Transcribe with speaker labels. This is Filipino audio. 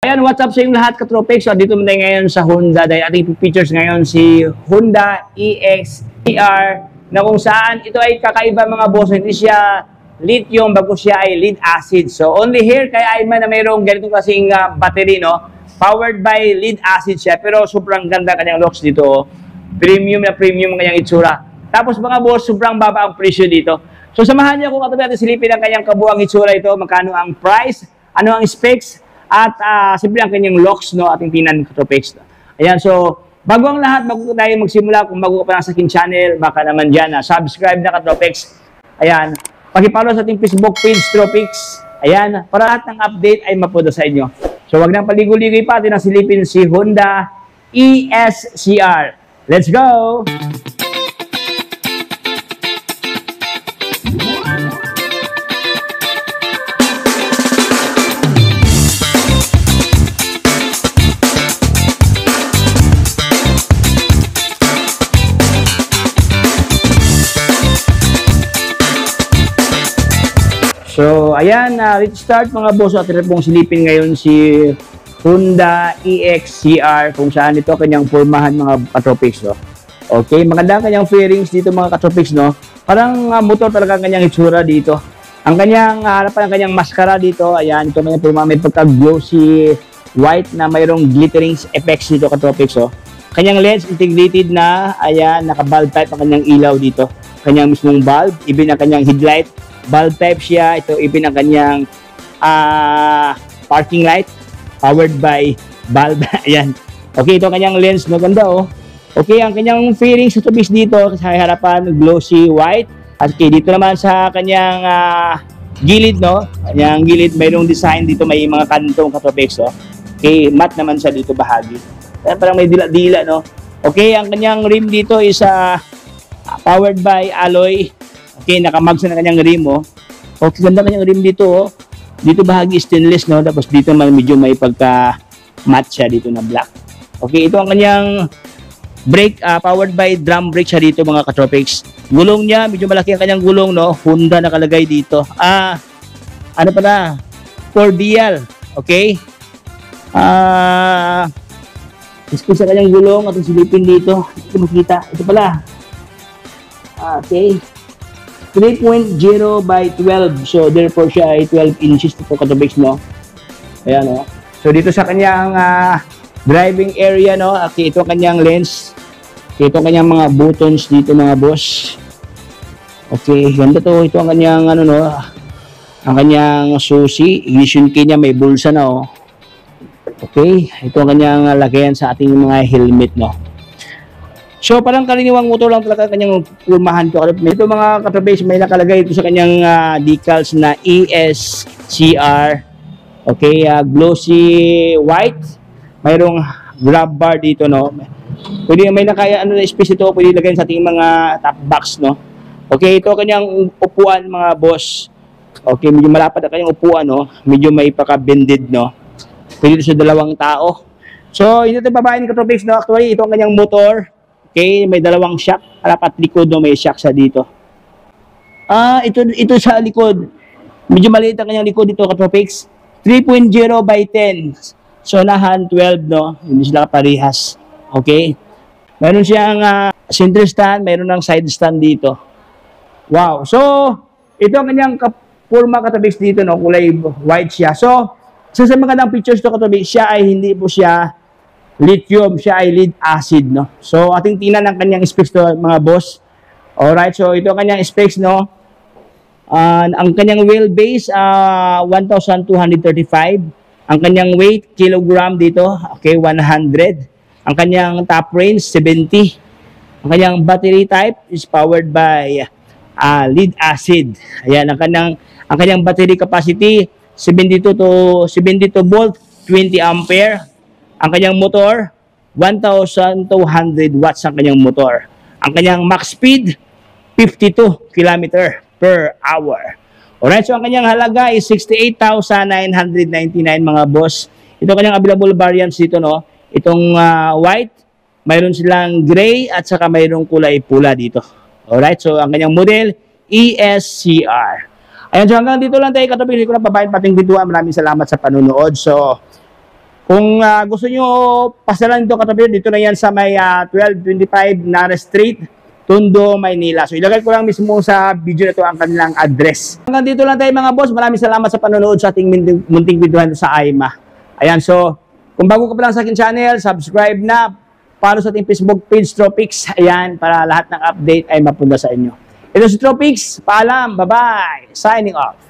Speaker 1: Ayan, what's up sa inyong lahat, katropics? So, dito muna ngayon sa Honda dahil ating features ngayon si Honda EX-CR na kung saan ito ay kakaiba mga boss. Hindi siya lithium, bago siya ay lead acid. So, only here kay Ayman na mayroong ganitong kasing battery, no? Powered by lead acid siya. Pero sobrang ganda kanyang looks dito. Premium na premium kanyang itsura. Tapos mga boss, sobrang baba ang presyo dito. So, samahan niyo kung katabi natin silipin ang kanyang kabuang itsura ito. Magkano ang price, ano ang specs, at simple ang kanyang locks, no, ating tinan katropics. Ayan, so, bago ang lahat, bago tayo magsimula, kung bago ka pa lang sa aking channel, baka naman dyan, subscribe na katropics. Ayan, pakipollow sa ating Facebook page, Tropics. Ayan, para lahat ng update ay mapunta sa inyo. So, wag nang paligoy-ligoy pa, atin ang silipin si Honda EX-CR. Let's go! So, ayan, let's start mga boss. Atin pong silipin ngayon si Honda EX-CR kung saan ito kanyang pormahan mga katropics, no? Okay, maganda kanyang fairings dito mga katropics, no? Parang motor talaga ang kanyang itsura dito. Ang kanyang harapan, ang kanyang maskara dito, ayan, ito kanyang pormahan, may pagka-glossy white na mayroong glittering effects dito katropics, oh. Kanyang lens integrated na, ayan, naka-bulb type ang kanyang ilaw dito. Kanyang mismong bulb, even ang kanyang headlight. Bulb type siya. Ito even ang kanyang parking light powered by bulb. Ayan. Okay, ito ang kanyang lens. Maganda, oh. Okay, ang kanyang fairings sa tubis dito sa harapan, glossy white. At okay, dito naman sa kanyang gilid, no? Kanyang gilid, mayroong design dito. May mga kantong katropics, oh. Okay, matte naman siya dito bahagi. Ayan, parang may dila-dila, no? Okay, ang kanyang rim dito is powered by alloy. Okay, nakamags na kanyang rim, oh. Okay, ganda kanyang rim dito, oh. Dito bahagi stainless, no. Tapos dito naman medyo may pagka-matte siya dito na black. Okay, ito ang kanyang brake, powered by drum brake siya dito, mga katropics. Gulong niya, medyo malaki ang kanyang gulong, no. Honda nakalagay dito. Ano pala? Cordial. Okay? Sa kanyang gulong, at silipin dito. Ito makita. Ito pala. Okay. 3.0 by 12. So, therefore, siya ay 12 inches ito katropics, no? Ayan, no? So, dito sa kanyang driving area, no? Okay, ito kanyang lens. Okay, ito kanyang mga buttons dito, mga boss. Okay, ganda to. Ito ang kanyang, ano, no? Ang kanyang susi. Ignition key niya, may bulsa na, oh. Okay, ito ang kanyang lagayan sa ating mga helmet, no? So, parang karaniwang motor lang talaga kanyang pormahan to. Ito mga katropics, may nakalagay ito sa kanyang decals na EX-CR. Okay, glossy white. Mayroong grab bar dito, no? Pwede may nakaya ano na space ito, pwede ilagay sa ating mga top box, no? Okay, ito kanyang upuan, mga boss. Okay, medyo malapad ang kanyang upuan, no? Medyo may paka-bended, no? Pwede ito sa dalawang tao. So, ito yung babae ni katropics, no? Actually, ito ang kanyang motor. Okay, may dalawang shock. Harapat likod, no? May shock sa dito. Ito sa likod. Medyo maliit ang kanyang likod dito, katropics. 3.0 by 10. So, nahan 12, no? Hindi sila parehas. Okay. Meron siyang center stand. Meron ng side stand dito. Wow. So, ito ang kanyang forma, katropics, dito, no? Kulay white siya. So, sa magandang pictures to, katropics, siya ay hindi po siya lithium, siya ay lead acid, no? So, ating tingnan ang kanyang specs to, mga boss. Alright, so ito ang kanyang specs, no? Ang kanyang wheelbase, 1,235. Ang kanyang weight, kilogram dito, okay, 100. Ang kanyang top range, 70. Ang kanyang battery type is powered by lead acid. Ayan, ang kanyang battery capacity, 72 volt, 20 ampere. Ang kanyang motor, 1,200 watts ang kanyang motor. Ang kanyang max speed, 52 km per hour. Alright, so ang kanyang halaga is 68,999, mga boss. Ito kanyang available variants dito, no? Itong white, mayroon silang gray at saka mayroong kulay pula dito. Alright, so ang kanyang model, EX-CR. Ayan, so hanggang dito lang tayo, katropics. Hindi ko na pabahin pating videoan. Maraming salamat sa panunood. So, Kung gusto nyo pasyalan dito katabi, dito na yan sa may 1225 Nara Street, Tondo, Maynila. So ilagay ko lang mismo sa video na to ang kanilang address. Hanggang dito lang tayo mga boss. Maraming salamat sa panonood sa ating munting videohan sa AIMA. Ayan, so kung bago ka pa lang sa aking channel, subscribe na. Follow sa ating Facebook page, Tropics. Ayan, para lahat ng update ay mapunta sa inyo. Ito si Tropics. Paalam. Bye-bye. Signing off.